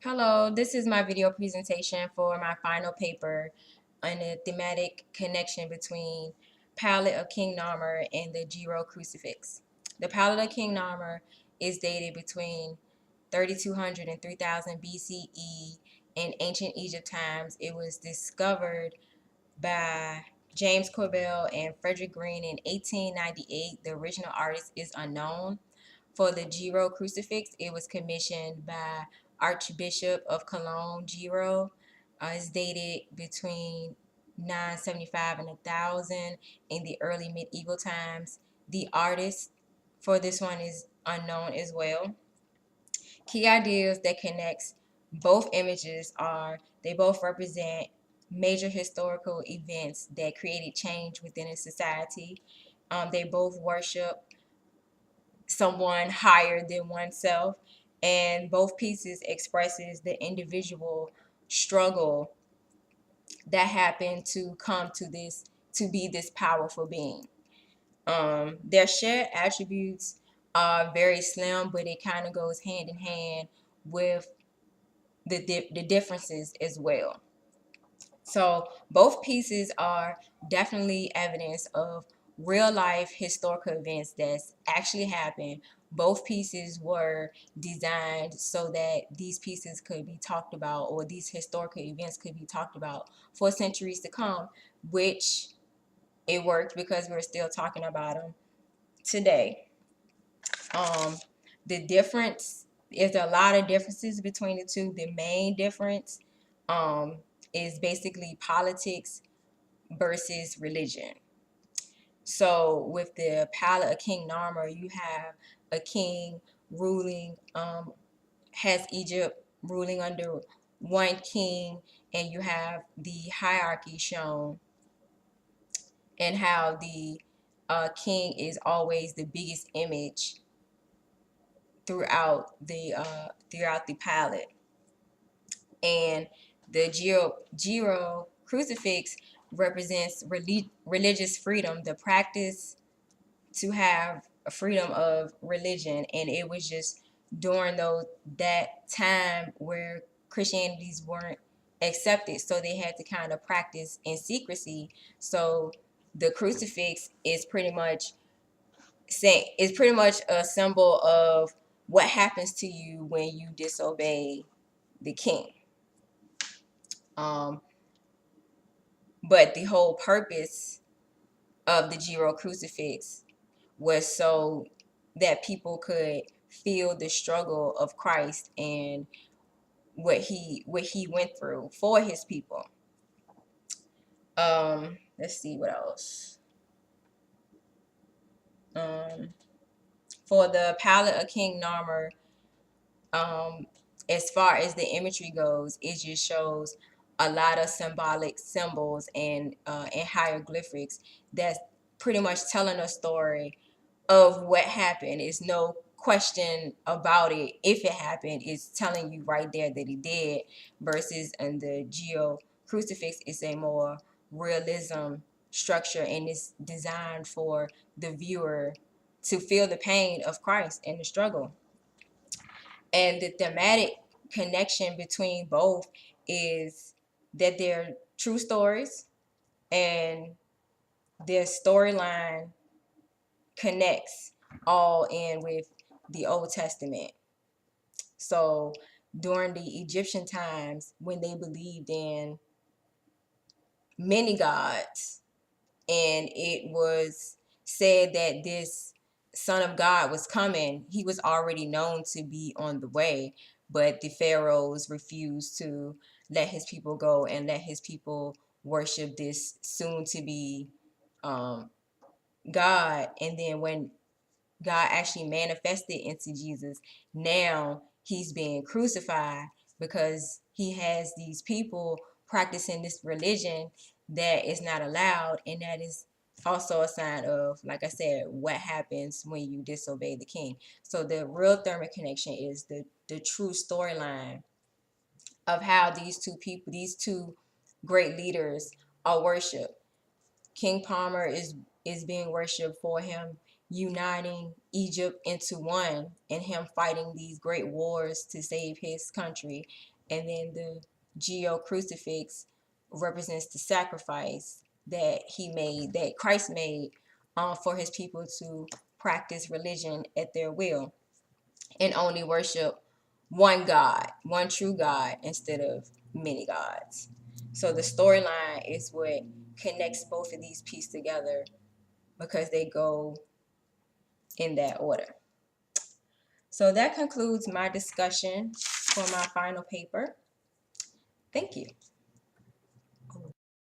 Hello, this is my video presentation for my final paper on the thematic connection between Palette of King Narmer and the Gero Crucifix. The Palette of King Narmer is dated between 3200 and 3000 BCE in ancient Egypt times. It was discovered by James Corbell and Frederick Green in 1898. The original artist is unknown. For the Gero crucifix, it was commissioned by Archbishop of Cologne, Gero. It's dated between 975 and 1000 in the early medieval times. The artist for this one is unknown as well. Key ideas that connects both images are they both represent major historical events that created change within a society. They both worship someone higher than oneself, and both pieces expresses the individual struggle that happened to come to this to be this powerful being. Their shared attributes are very slim, but it kind of goes hand in hand with the differences as well. So both pieces are definitely evidence of real life historical events that's actually happened. Both pieces were designed so that these pieces could be talked about, or these historical events could be talked about for centuries to come, which it worked because we're still talking about them today. Um, the difference is a lot of differences between the two. The main difference um, is basically politics versus religion. So with the palette of King Narmer, you have a king ruling, has Egypt ruling under one king, and you have the hierarchy shown, and how the king is always the biggest image throughout the palette. And the Gero crucifix represents religious freedom, the practice to have a freedom of religion. And it was just during that time where Christianities weren't accepted, so they had to kind of practice in secrecy. So the crucifix is pretty much a symbol of what happens to you when you disobey the king. Um, but the whole purpose of the Gero crucifix was so that people could feel the struggle of Christ and what he went through for his people. Let's see what else. Um, for the palette of King Narmer, as far as the imagery goes, it just shows a lot of symbolic symbols and hieroglyphics that's pretty much telling a story of what happened. It's no question about it. If it happened, it's telling you right there that it did. Versus in the Geo crucifix, it's a more realism structure, and it's designed for the viewer to feel the pain of Christ and the struggle. And the thematic connection between both is that they're true stories, and their storyline connects all in with the Old Testament. So during the Egyptian times, when they believed in many gods, and it was said that this Son of God was coming, he was already known to be on the way, but the pharaohs refused to let his people go and let his people worship this soon to be um, God. And then when God actually manifested into Jesus, now he's being crucified because he has these people practicing this religion that is not allowed, and that is also a sign of, like I said, what happens when you disobey the king. So the real thermic connection is the true storyline of how these two great leaders are worshipped. King Palmer is being worshipped for him uniting Egypt into one, and him fighting these great wars to save his country. And then the Geo Crucifix represents the sacrifice that he made, that Christ made, for his people to practice religion at their will and only worship one God, one true God, instead of many gods. So the storyline is what connects both of these pieces together because they go in that order. So that concludes my discussion for my final paper. Thank you.